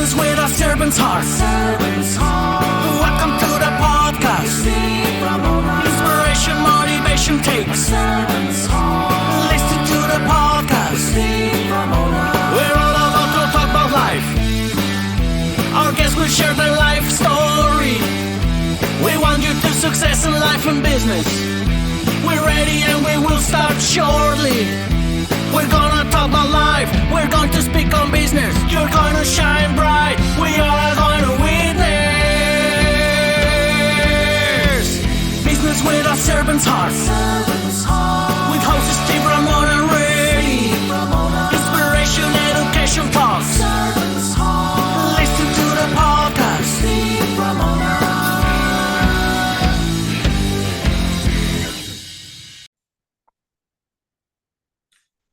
Business with a servant's heart. Welcome to the podcast. Inspiration, motivation takes. Listen to the podcast. We're all about to talk about life. Our guests will share their life story. We want you to success in life and business. We're ready and we will start shortly. We're gonna talk about life. We're going to speak on business. You're gonna shine bright. We are going to witness. Business with a servant's heart. With hosts Steve, Ramona, and Ray. Inspiration, education talks. Listen to the podcast. Steve, Ramona.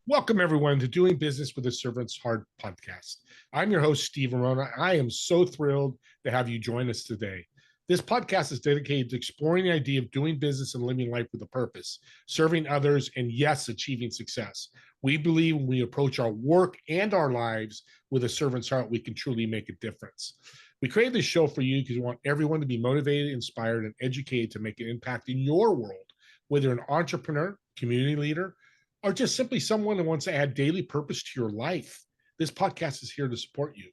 Welcome, everyone, to Doing Business with a Servant's Heart podcast. I'm your host, Steve Arona. I am so thrilled to have you join us today. This podcast is dedicated to exploring the idea of doing business and living life with a purpose, serving others, and yes, achieving success. We believe when we approach our work and our lives with a servant's heart, we can truly make a difference. We created this show for you because we want everyone to be motivated, inspired, and educated to make an impact in your world, whether an entrepreneur, community leader, or just simply someone who wants to add daily purpose to your life. This podcast is here to support you.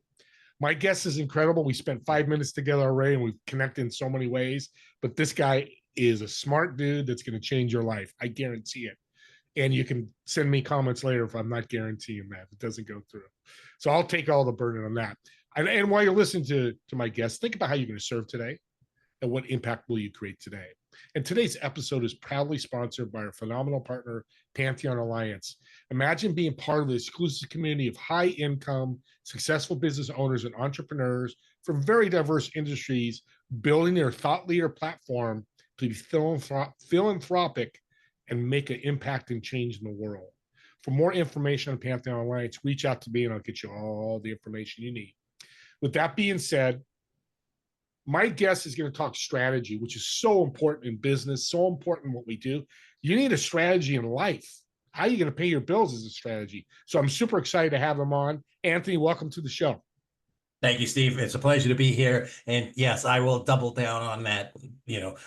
My guest is incredible. We spent 5 minutes together already, and we've connected in so many ways, but this guy is a smart dude that's going to change your life. I guarantee it. And you can send me comments later if I'm not guaranteeing that. It doesn't go through. So I'll take all the burden on that. And while you're listening to my guest, think about how you're going to serve today and what impact will you create today. And today's episode is proudly sponsored by our phenomenal partner, Pantheon Alliance. Imagine being part of the exclusive community of high-income, successful business owners and entrepreneurs from very diverse industries, building their thought leader platform to be philanthropic and make an impact and change in the world. For more information on Pantheon Alliance, reach out to me and I'll get you all the information you need. With that being said, my guest is going to talk strategy, which is so important in business, so important in what we do. You need a strategy in life. How are you going to pay your bills is a strategy. So I'm super excited to have him on. Anthony, welcome to the show. Thank you, Steve. It's a pleasure to be here. And yes, I will double down on that,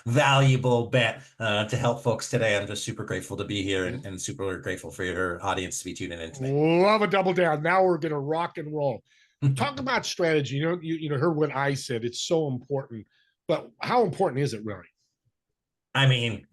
valuable bet to help folks today. I'm just super grateful to be here and super grateful for your audience to be tuning in today. Love a double down. Now we're going to rock and roll. Talk about strategy. You heard what I said. It's so important, but how important is it really? I mean,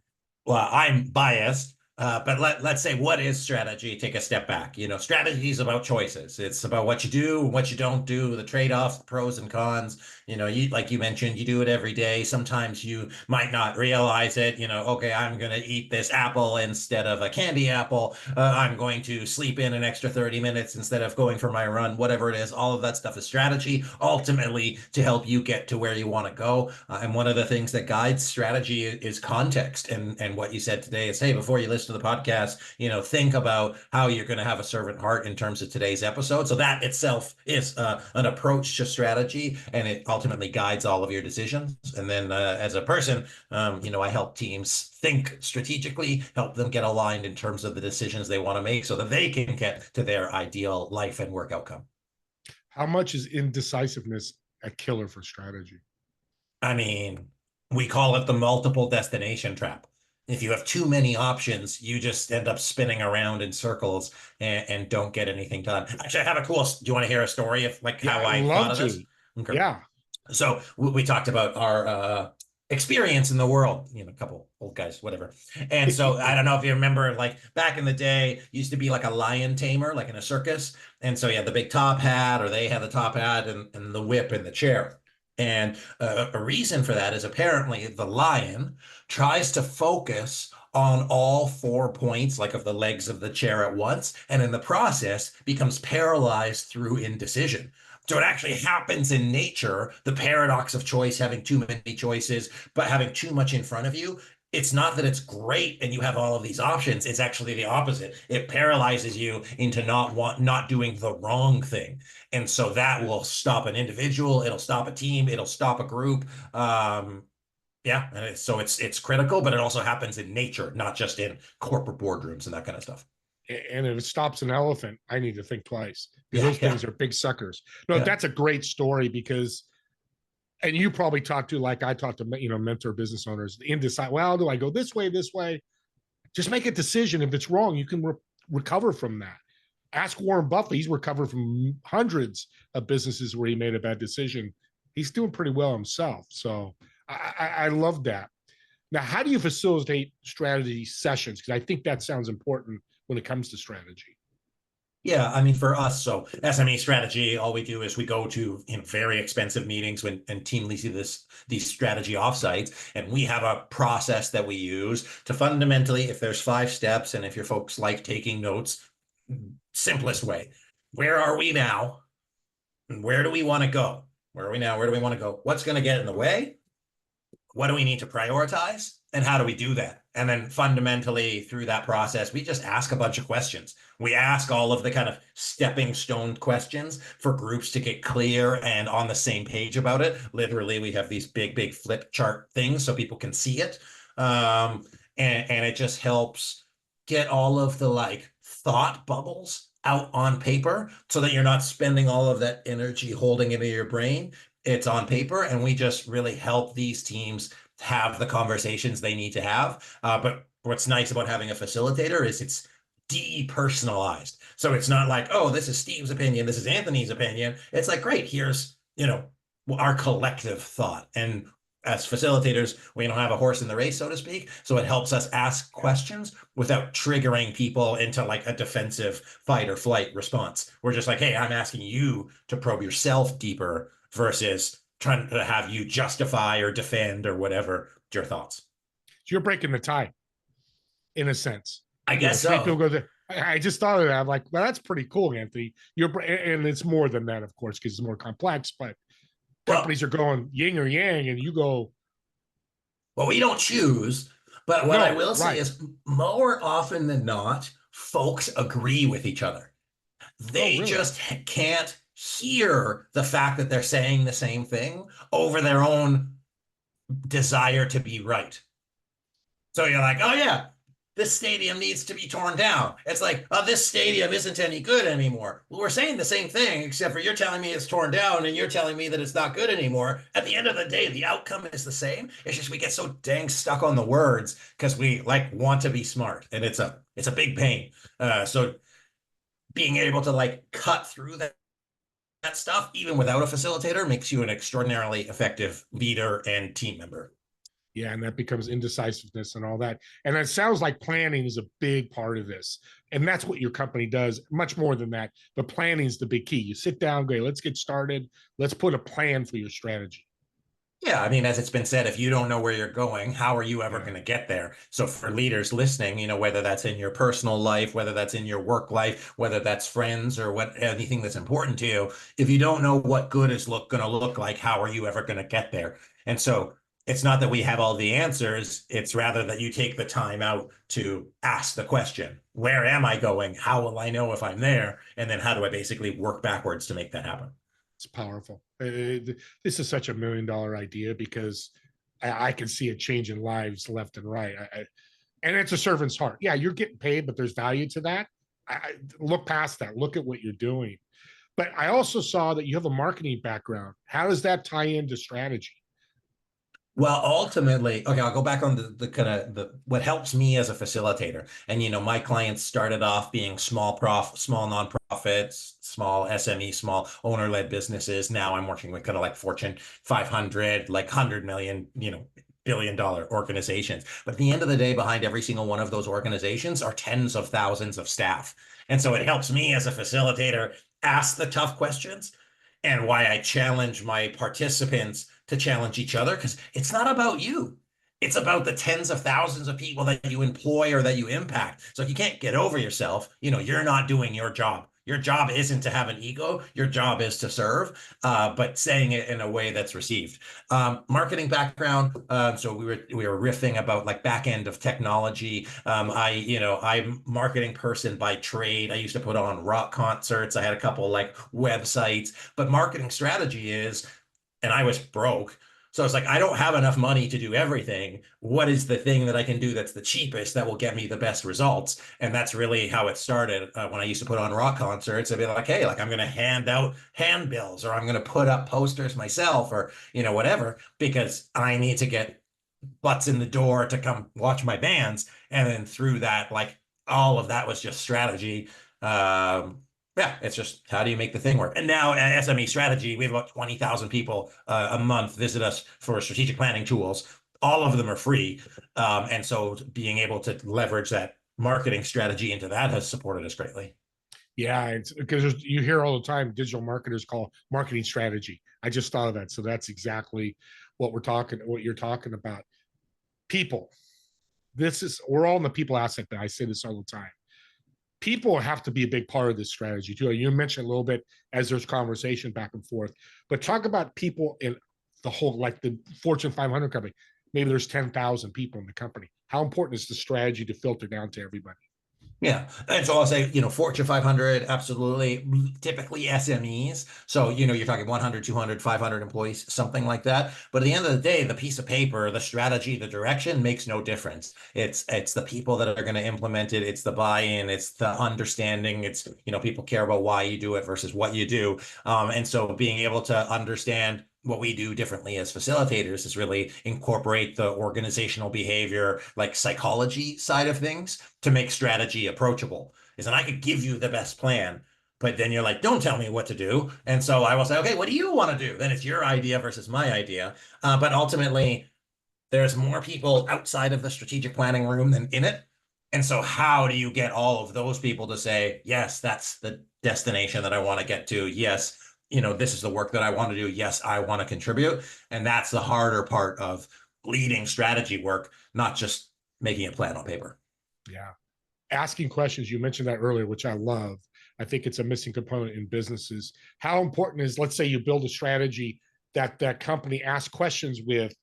well, I'm biased, but let's say, what is strategy? Take a step back. Strategy is about choices. It's about what you do, what you don't do, the trade-offs, the pros and cons. Like you mentioned, you do it every day. Sometimes you might not realize it. Okay, I'm going to eat this apple instead of a candy apple. I'm going to sleep in an extra 30 minutes instead of going for my run, whatever it is. All of that stuff is strategy, ultimately to help you get to where you want to go. And one of the things that guides strategy is context. And what you said today is, hey, before you listen to the podcast, think about how you're going to have a servant heart in terms of today's episode. So that itself is an approach to strategy, and it ultimately guides all of your decisions. And then as a person, I help teams think strategically, help them get aligned in terms of the decisions they want to make so that they can get to their ideal life and work outcome. How much is indecisiveness a killer for strategy? I mean, we call it the multiple destination trap. If you have too many options, you just end up spinning around in circles and don't get anything done. Actually, I have do you want to hear a story of how I thought of this? Okay. Yeah. So we talked about our experience in the world, a couple old guys, whatever. And so I don't know if you remember, like back in the day, used to be like a lion tamer, like in a circus. And so you had the big top hat, or they had the top hat and the whip and the chair. And a reason for that is apparently the lion tries to focus on all 4 points, like of the legs of the chair at once, and in the process becomes paralyzed through indecision. So it actually happens in nature, the paradox of choice, having too many choices, but having too much in front of you. It's not that it's great and you have all of these options. It's actually the opposite. It paralyzes you into not doing the wrong thing. And so that will stop an individual. It'll stop a team. It'll stop a group. So it's critical, but it also happens in nature, not just in corporate boardrooms and that kind of stuff. And if it stops an elephant, I need to think twice, because Yeah, those things are big suckers. No, yeah. that's a great story, because, and you probably talk to, like I talk to, mentor business owners, indecisive. Well, do I go this way, this way? Just make a decision. If it's wrong, you can recover from that. Ask Warren Buffett. He's recovered from hundreds of businesses where he made a bad decision. He's doing pretty well himself. So I love that. Now, how do you facilitate strategy sessions? Because I think that sounds important when it comes to strategy. Yeah, I mean, for us, so SME strategy, all we do is we go to very expensive meetings and team leads these strategy offsites, and we have a process that we use to fundamentally, if there's 5 steps, and if your folks like taking notes, simplest way, where are we now? And where do we want to go? Where are we now? Where do we want to go? What's going to get in the way? What do we need to prioritize? And how do we do that? And then fundamentally through that process, we just ask a bunch of questions. We ask all of the kind of stepping stone questions for groups to get clear and on the same page about it. Literally, we have these big flip chart things so people can see it. And it just helps get all of the like thought bubbles out on paper so that you're not spending all of that energy holding it in your brain. It's on paper, and we just really help these teams have the conversations they need to have. But what's nice about having a facilitator is it's depersonalized. So it's not like, oh, this is Steve's opinion, this is Anthony's opinion. It's like, great, here's, our collective thought. And as facilitators, we don't have a horse in the race, so to speak. So it helps us ask questions without triggering people into like a defensive fight or flight response. We're just like, hey, I'm asking you to probe yourself deeper versus trying to have you justify or defend or whatever your thoughts. So you're breaking the tie, in a sense. I guess so. People go there. I just thought of that. I'm like, well, that's pretty cool, Anthony. And it's more than that, of course, because it's more complex. But companies are going yin or yang, and you go. Well, we don't choose. But what I will say is, more often than not, folks agree with each other. They just can't hear the fact that they're saying the same thing over their own desire to be right. So you're like, oh yeah, this stadium needs to be torn down. It's like, oh, this stadium isn't any good anymore. Well, we're saying the same thing, except for you're telling me it's torn down and you're telling me that it's not good anymore. At the end of the day, the outcome is the same. It's just we get so dang stuck on the words because we like want to be smart, and it's a big pain. So being able to like cut through that stuff, even without a facilitator, makes you an extraordinarily effective leader and team member. Yeah, and that becomes indecisiveness and all that. And it sounds like planning is a big part of this. And that's what your company does, much more than that. But planning is the big key. You sit down, go, let's get started. Let's put a plan for your strategy. Yeah, I mean, as it's been said, if you don't know where you're going, how are you ever going to get there? So for leaders listening, whether that's in your personal life, whether that's in your work life, whether that's friends or anything that's important to you, if you don't know what good is going to look like, how are you ever going to get there? And so it's not that we have all the answers. It's rather that you take the time out to ask the question, where am I going? How will I know if I'm there? And then how do I basically work backwards to make that happen? It's powerful. This is such $1 million idea, because I can see it changing lives left and right. And it's a servant's heart. Yeah, you're getting paid, but there's value to that. Look past that. Look at what you're doing. But I also saw that you have a marketing background. How does that tie into strategy? Well, ultimately, okay, I'll go back on the kind of what helps me as a facilitator. And, my clients started off being small nonprofits, small SME, small owner-led businesses. Now I'm working with kind of like Fortune 500, like 100 million, billion-dollar organizations. But at the end of the day, behind every single one of those organizations are tens of thousands of staff. And so it helps me as a facilitator ask the tough questions, and why I challenge my participants to challenge each other, because it's not about you. It's about the tens of thousands of people that you employ or that you impact. So if you can't get over yourself, you're not doing your job. Your job isn't to have an ego. Your job is to serve, but saying it in a way that's received. Marketing background. So we were riffing about like back end of technology. I'm a marketing person by trade. I used to put on rock concerts. I had a couple like websites, but marketing strategy is, and I was broke. So it's like, I don't have enough money to do everything. What is the thing that I can do that's the cheapest that will get me the best results? And that's really how it started when I used to put on rock concerts. I'd be like, hey, like I'm going to hand out handbills, or I'm going to put up posters myself, or, whatever, because I need to get butts in the door to come watch my bands. And then through that, like all of that was just strategy. Yeah, it's just how do you make the thing work? And now at SME Strategy, we have about 20,000 people a month visit us for strategic planning tools. All of them are free. And so being able to leverage that marketing strategy into that has supported us greatly. Yeah, it's because you hear all the time digital marketers call marketing strategy. I just thought of that. So that's exactly what you're talking about. People. We're all in the people aspect, but I say this all the time. People have to be a big part of this strategy too. You mentioned a little bit as there's conversation back and forth, but talk about people in the whole, like the Fortune 500 company. Maybe there's 10,000 people in the company. How important is the strategy to filter down to everybody? Yeah. And so I'll say, Fortune 500, absolutely. Typically SMEs. So, you're talking 100, 200, 500 employees, something like that. But at the end of the day, the piece of paper, the strategy, the direction makes no difference. It's the people that are going to implement it. It's the buy-in. It's the understanding. It's, people care about why you do it versus what you do. And so being able to understand what we do differently as facilitators is really incorporate the organizational behavior, like psychology side of things, to make strategy approachable. Is that I could give you the best plan, but then you're like, don't tell me what to do. And so I will say, okay, what do you want to do? Then it's your idea versus my idea. But ultimately, there's more people outside of the strategic planning room than in it. And so how do you get all of those people to say, yes, that's the destination that I want to get to. Yes, this is the work that I want to do. Yes, I want to contribute. And that's the harder part of leading strategy work, not just making a plan on paper. Yeah. Asking questions. You mentioned that earlier, which I love. I think it's a missing component in businesses. How important is, let's say you build a strategy that company asks questions with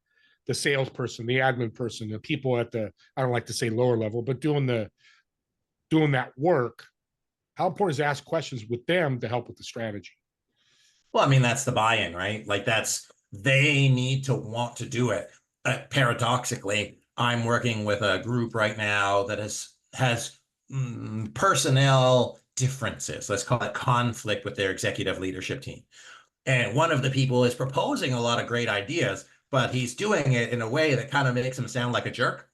the salesperson, the admin person, the people at the, I don't like to say lower level, but doing that work. How important is to ask questions with them to help with the strategy? Well, I mean, that's the buy-in, right? Like they need to want to do it. Paradoxically, I'm working with a group right now that has personnel differences. Let's call it conflict with their executive leadership team. And one of the people is proposing a lot of great ideas, but he's doing it in a way that kind of makes him sound like a jerk.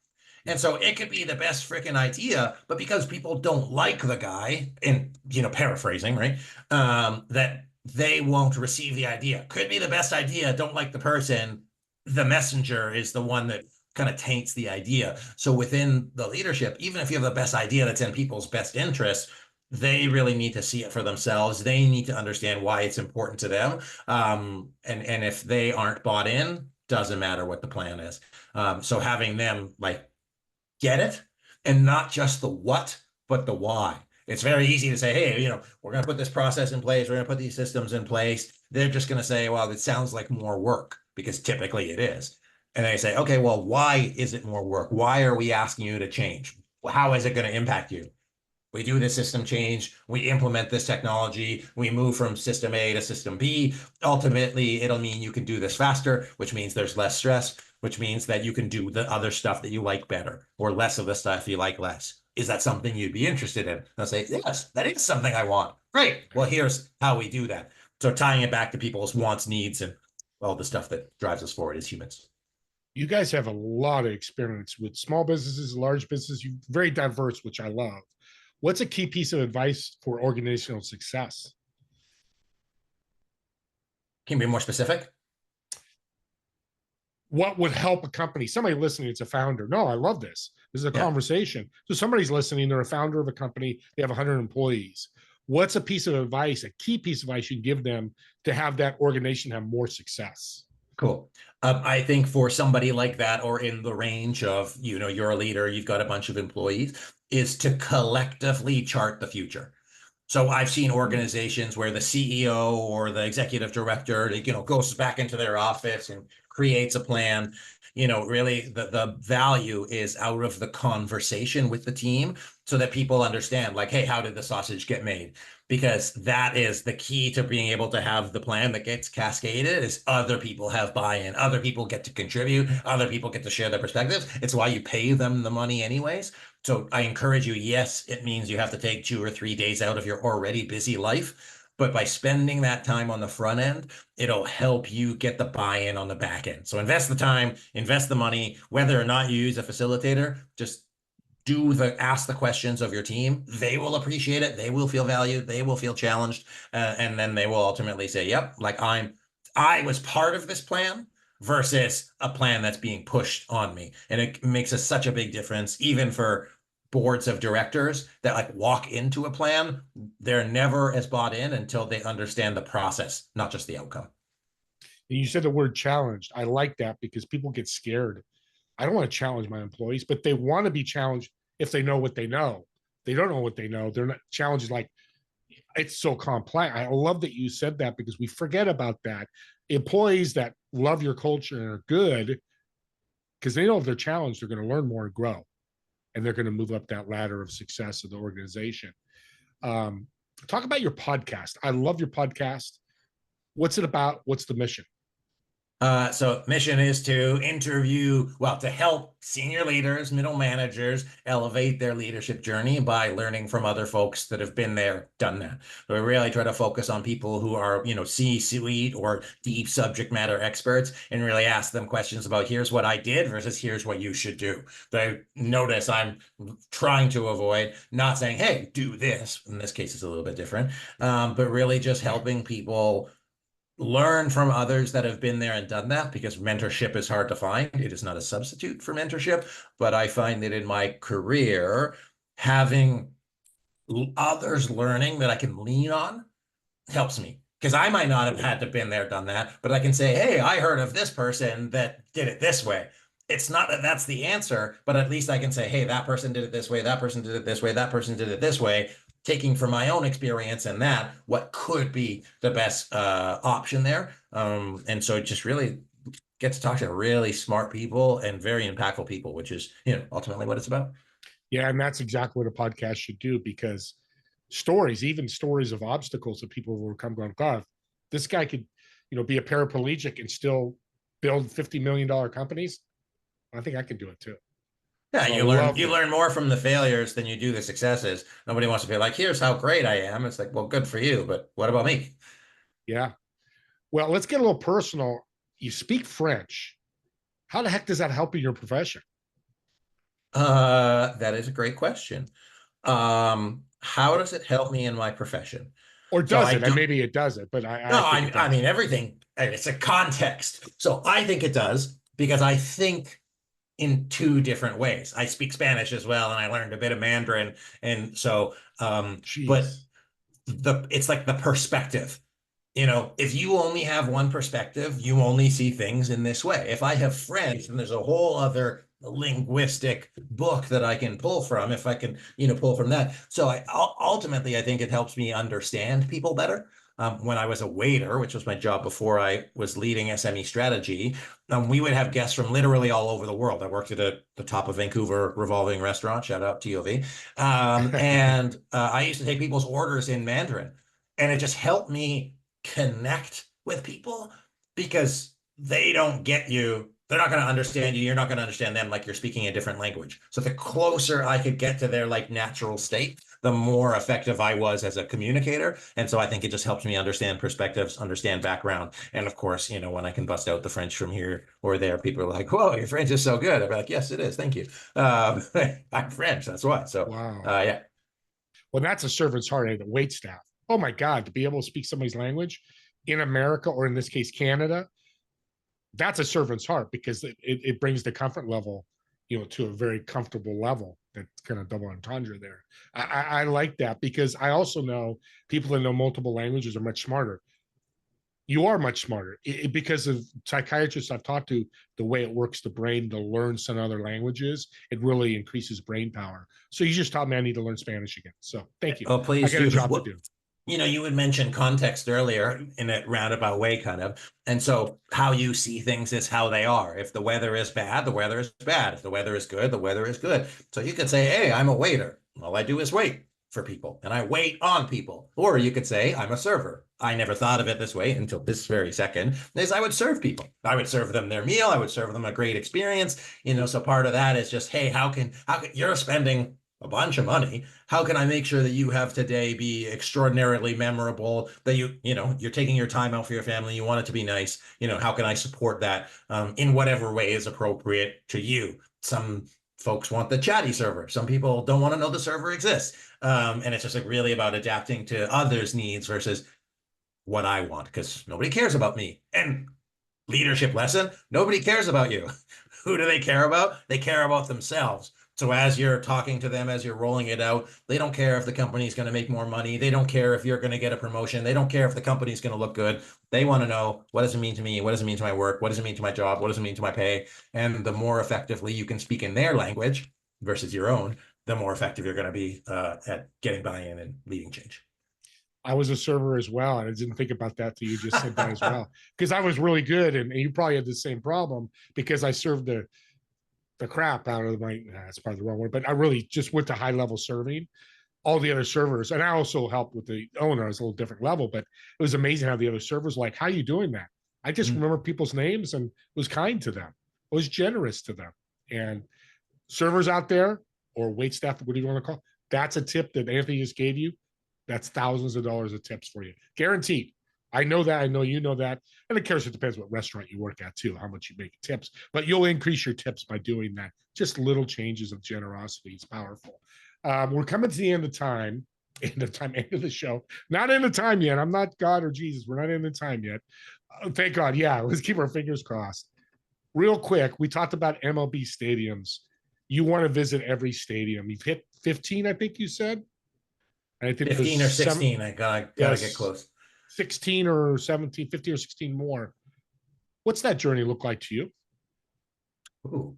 And so it could be the best freaking idea, but because people don't like the guy, and paraphrasing, right? That they won't receive the idea. Could be the best idea, don't like the person. The messenger is the one that kind of taints the idea. So within the leadership, even if you have the best idea that's in people's best interest, they really need to see it for themselves. They need to understand why it's important to them. And if they aren't bought in, doesn't matter what the plan is. So having them like get it, and not just the what, but the why. It's very easy to say, hey, we're going to put this process in place. We're going to put these systems in place. They're just going to say, well, it sounds like more work, because typically it is. And they say, okay, well, why is it more work? Why are we asking you to change? How is it going to impact you? We do this system change. We implement this technology. We move from system A to system B. Ultimately, it'll mean you can do this faster, which means there's less stress, which means that you can do the other stuff that you like better, or less of the stuff you like less. Is that something you'd be interested in? They'll say, yes, that is something I want. Great. Well, here's how we do that. So tying it back to people's wants, needs, and all the stuff that drives us forward as humans. You guys have a lot of experience with small businesses, large businesses. You're very diverse, which I love. What's a key piece of advice for organizational success? Can you be more specific? What would help a company? Somebody listening, it's a founder. No, I love this. This is a conversation. So somebody's listening, they're a founder of a company, they have 100 employees. What's a piece of advice, a key piece of advice you give them to have that organization have more success? Cool. I think for somebody like that, or in the range of, you're a leader, you've got a bunch of employees, is to collectively chart the future. So I've seen organizations where the CEO or the executive director, goes back into their office and creates a plan. Really the value is out of the conversation with the team, so that people understand, like, hey, how did the sausage get made? because that is the key to being able to have the plan that gets cascaded is other people have buy-in, other people get to contribute, other people get to share their perspectives. It's why you pay them the money anyways. So I encourage you, yes, it means you have to take 2 or 3 days out of your already busy life, but by spending that time on the front end, it'll help you get the buy-in on the back end. So invest the time, invest the money, whether or not you use a facilitator, just ask the questions of your team. They will appreciate it. They will feel valued. They will feel challenged. And then they will ultimately say, yep, like I was part of this plan versus a plan that's being pushed on me. And it makes such a big difference, even for boards of directors that like walk into a plan. They're never as bought in until they understand the process, not just the outcome. And you said the word challenged. I like that because people get scared. I don't want to challenge my employees, but they want to be challenged if they know what they know. They don't know what they know. They're not challenged like it's so complex. I love that you said that because we forget about that. Employees that love your culture and are good, because they know if they're challenged, they're going to learn more and grow. And they're going to move up that ladder of success of the organization. Talk about your podcast. I love your podcast. What's it about? What's the mission? So mission is to to help senior leaders, middle managers elevate their leadership journey by learning from other folks that have been there, done that. So we really try to focus on people who are, C-suite or deep subject matter experts and really ask them questions about here's what I did versus here's what you should do. But notice I'm trying to avoid not saying, hey, do this. In this case, it's a little bit different, but really just helping people learn from others that have been there and done that, because mentorship is hard to find. It is not a substitute for mentorship, but I find that in my career, having others learning that I can lean on helps me, because I might not have had to been there, done that, but I can say, hey, I heard of this person that did it this way. It's not that that's the answer, but at least I can say, hey, that person did it this way, that person did it this way, that person did it this way, taking from my own experience and that what could be the best option there. And so it just really get to talk to really smart people and very impactful people, which is, ultimately what it's about. Yeah. And that's exactly what a podcast should do, because stories, even stories of obstacles that people will come going, God, this guy could, be a paraplegic and still build $50 million companies. I think I could do it too. Yeah, So you learn more from the failures than you do the successes. Nobody wants to be like, here's how great I am. It's like, well, good for you, but what about me? Yeah. Well, let's get a little personal. You speak French. How the heck does that help in your profession? That is a great question. How does it help me in my profession? Or does it? And maybe it doesn't, but I mean, everything. It's a context. So I think it does, because I think in 2 different ways. I speak Spanish as well, and I learned a bit of Mandarin. And so, but it's like the perspective. If you only have one perspective, you only see things in this way. If I have French, then there's a whole other linguistic book that I can pull from, if I can, pull from that. So ultimately, I think it helps me understand people better. When I was a waiter, which was my job before I was leading SME strategy, we would have guests from literally all over the world. I worked at the top of Vancouver revolving restaurant, shout out TOV. And I used to take people's orders in Mandarin, and it just helped me connect with people, because they don't get you. They're not going to understand you. You're not going to understand them, like you're speaking a different language. So the closer I could get to their natural state, the more effective I was as a communicator. And so I think it just helps me understand perspectives, understand background. And of course, when I can bust out the French from here or there, people are like, whoa, your French is so good. I'd be like, yes, it is. Thank you. I'm French. That's why. So, wow. Yeah. Well, that's a servant's heart at the wait staff. Oh my God, to be able to speak somebody's language in America, or in this case, Canada, that's a servant's heart, because it brings the comfort level, to a very comfortable level. That's kind of double entendre there. I like that, because I also know people that know multiple languages are much smarter. You are much smarter because of psychiatrists I've talked to, the way it works the brain to learn some other languages, it really increases brain power. So you just taught me I need to learn Spanish again. So thank you. Oh, please I got a job to do. You had mentioned context earlier in a roundabout way, kind of. And so how you see things is how they are. If the weather is bad, the weather is bad. If the weather is good, the weather is good. So you could say, hey, I'm a waiter. All I do is wait. for people and I wait on people. Or you could say I'm a server. I never thought of it this way until this very second, is I would serve people. I would serve them their meal. I would serve them a great experience. So part of that is just, hey, how can you're spending a bunch of money. How can I make sure that you have today be extraordinarily memorable, that you're taking your time out for your family, you want it to be nice. How can I support that in whatever way is appropriate to you? Some folks want the chatty server. Some people don't want to know the server exists. And it's just like really about adapting to others' needs versus what I want, because nobody cares about me. And leadership lesson, nobody cares about you. Who do they care about? They care about themselves. So as you're talking to them, as you're rolling it out, they don't care if the company's going to make more money. They don't care if you're going to get a promotion. They don't care if the company's going to look good. They want to know, what does it mean to me? What does it mean to my work? What does it mean to my job? What does it mean to my pay? And the more effectively you can speak in their language versus your own, the more effective you're going to be at getting buy-in and leading change. I was a server as well, and I didn't think about that till you just said that as well. Because I was really good, and you probably had the same problem because I served the crap out of that's probably the wrong word, but I really just went to high level serving all the other servers. And I also helped with the owner. It's a little different level, but it was amazing how the other servers like, how are you doing that? I just remember people's names and was kind to them, was generous to them. And servers out there, or wait staff, what do you want to call it? That's a tip that Anthony just gave you. That's thousands of dollars of tips for you. Guaranteed. I know that. I know you know that. And of course, it depends what restaurant you work at too, how much you make tips. But you'll increase your tips by doing that. Just little changes of generosity. It's powerful. We're coming to the end of time. End of the show. Not end of time yet. I'm not God or Jesus. We're not in the time yet. Thank God. Yeah, let's keep our fingers crossed. Real quick, we talked about MLB stadiums. You want to visit every stadium. You've hit 15, I think you said. I think 15 or 16. I gotta get close. 16 or 17, 15 or 16 more. What's that journey look like to you? Ooh.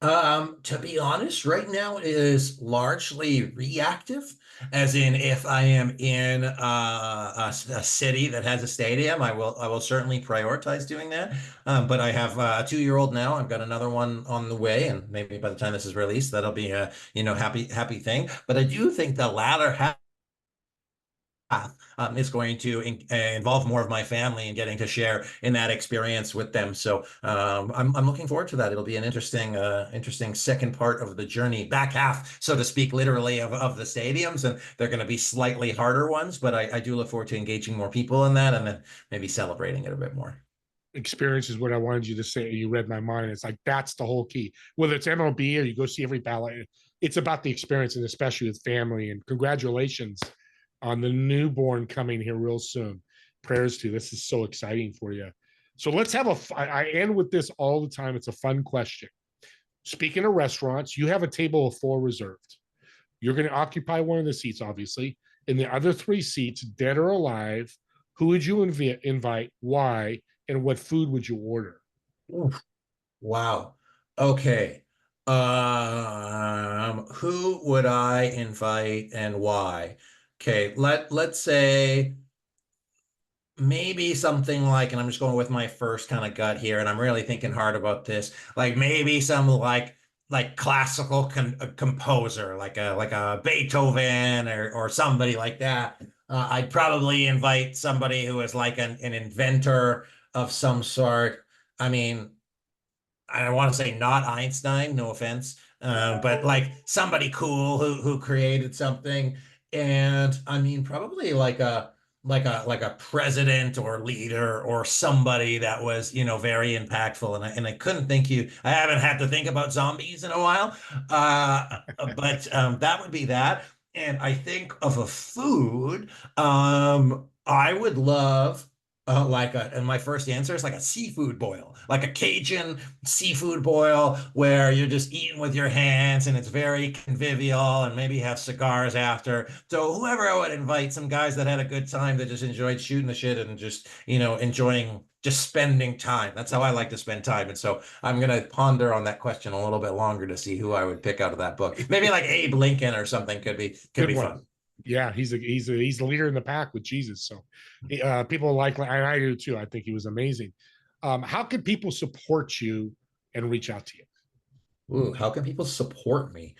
To be honest, right now it is largely reactive, as in if I am in a city that has a stadium, I will certainly prioritize doing that. But I have a 2-year-old now. I've got another one on the way, and maybe by the time this is released, that'll be a happy thing. But I do think the latter half is going to involve more of my family and getting to share in that experience with them. So I'm looking forward to that. It'll be an interesting second part of the journey, back half, so to speak, literally of the stadiums. And they're going to be slightly harder ones, but I do look forward to engaging more people in that and then maybe celebrating it a bit more. Experience is what I wanted you to say. You read my mind. It's like, that's the whole key. Whether it's MLB or you go see every ballot, it's about the experience, and especially with family. And congratulations on the newborn coming here real soon. Prayers to you. This is so exciting for you. So let's have I end with this all the time. It's a fun question. Speaking of restaurants, you have a table of 4 reserved. You're going to occupy one of the seats, obviously. In the other 3 seats, dead or alive, who would you invite, why, and what food would you order? Oof. Wow. Okay. Who would I invite and why? Okay, let's say maybe something like, and I'm just going with my first kind of gut here, and I'm really thinking hard about this, like maybe some like classical composer, like a Beethoven or somebody like that. I'd probably invite somebody who is like an inventor of some sort. I mean, I want to say not Einstein, no offense, but like somebody cool who created something. And I mean, probably like a president or leader or somebody that was, very impactful. And I couldn't I haven't had to think about zombies in a while. But that would be that. And I think of a food, I would love and my first answer is like a seafood boil, like a Cajun seafood boil where you're just eating with your hands and it's very convivial, and maybe have cigars after. So whoever I would invite, some guys that had a good time, that just enjoyed shooting the shit and just, enjoying just spending time. That's how I like to spend time. And so I'm going to ponder on that question a little bit longer to see who I would pick out of that book. Maybe like Abe Lincoln or something could be fun. Yeah, he's the leader in the pack with Jesus. So people like, and I do too. I think he was amazing. How can people support you and reach out to you? Ooh, how can people support me?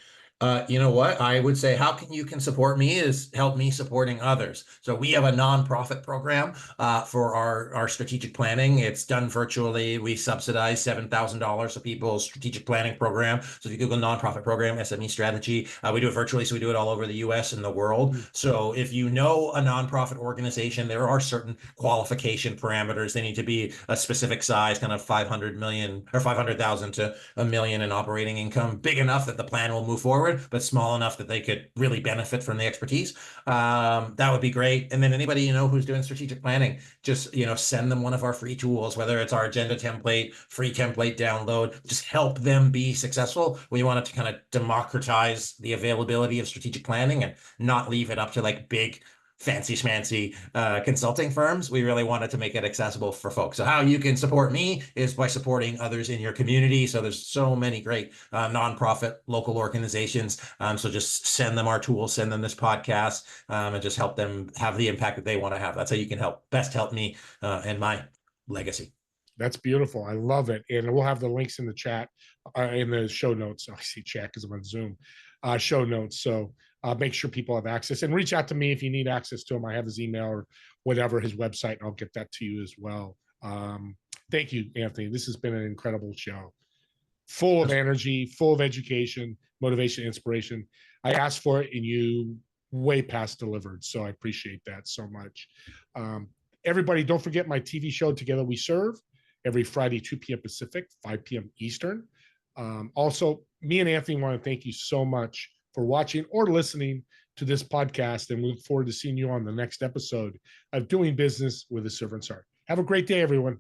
You know what? I would say how can you support me is help me supporting others. So we have a nonprofit program for our strategic planning. It's done virtually. We subsidize $7,000 of people's strategic planning program. So if you Google nonprofit program, SME strategy, we do it virtually. So we do it all over the US and the world. So if you know a nonprofit organization, there are certain qualification parameters. They need to be a specific size, kind of 500 million or 500,000 to a million in operating income, big enough that the plan will move forward, but small enough that they could really benefit from the expertise. That would be great. And then anybody who's doing strategic planning, just send them one of our free tools, whether it's our agenda template, free template download. Just help them be successful. We want it to kind of democratize the availability of strategic planning and not leave it up to like big fancy schmancy consulting firms. We really wanted to make it accessible for folks. So how you can support me is by supporting others in your community. So there's so many great nonprofit local organizations. So just send them our tools, send them this podcast, and just help them have the impact that they want to have. That's how you can best help me and my legacy. That's beautiful. I love it. And we'll have the links in the chat, in the show notes. I see chat because I'm on Zoom. Show notes. So make sure people have access, and reach out to me if you need access to him. I have his email or whatever, his website, and I'll get that to you as well. Thank you, Anthony. This has been an incredible show. Full of energy, full of education, motivation, inspiration. I asked for it and you way past delivered. So I appreciate that so much. Everybody, don't forget my TV show, Together We Serve, every Friday, 2 p.m. Pacific, 5 p.m. Eastern. Also, me and Anthony want to thank you so much for watching or listening to this podcast, and we look forward to seeing you on the next episode of Doing Business with a Servant's Heart. Have a great day, everyone.